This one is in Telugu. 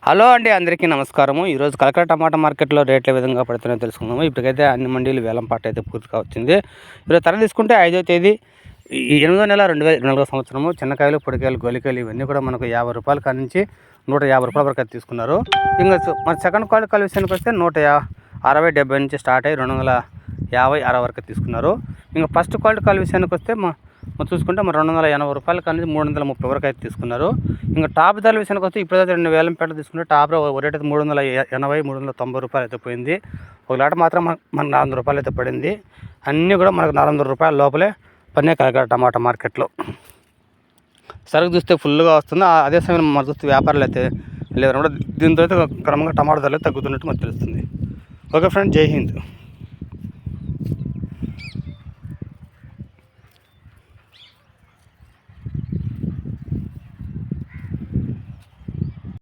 హలో అండి, అందరికీ నమస్కారము. ఈరోజు కలకడ టమాటా మార్కెట్లో రేట్లు ఏ విధంగా పడుతున్నాయో తెలుసుకుందాము. ఇప్పటికైతే అన్ని మండీలు వేలం పాట అయితే పూర్తిగా వచ్చింది. ఈరోజు తర తీసుకుంటే 5వ తేదీ 8వ నెల 2024 సంవత్సరము. చిన్నకాయలు, పొడికాయలు, గోలికాయలు ఇవన్నీ కూడా మనకు 50 రూపాయల కాడ నుంచి 150 రూపాయల వరకు అయితే తీసుకున్నారు. ఇంకా మన సెకండ్ క్వాలిటీ విషయానికి వస్తే 160, 70 నుంచి స్టార్ట్ అయ్యి 250, 60 వరకు తీసుకున్నారు. ఇంకా ఫస్ట్ క్వాలిటీ విషయానికి వస్తే చూసుకుంటే 280 రూపాయల కానీ 330 వరకు అయితే తీసుకున్నారు. ఇంకా టాప్ ధరల విషయానికి వస్తే ఇప్పుడు 2000 పేట తీసుకుంటే టాప్ రేట్ అయితే 380, 390 రూపాయలు అయితే పోయింది. ఒక లాట మాత్రం మనకు 400 రూపాయలు అయితే పడింది. అన్నీ కూడా మనకు 400 రూపాయల లోపలే పన్నే కలకడ టమాటా మార్కెట్లో. సరుకు చూస్తే ఫుల్గా వస్తుంది. అదే సమయంలో మనం చూస్తే వ్యాపారాలు అయితే లేదన్నమాట. దీంతో అయితే క్రమంగా టమాటా ధరలు తగ్గుతున్నట్టు మనకు తెలుస్తుంది. ఓకే ఫ్రెండ్, జై హింద్.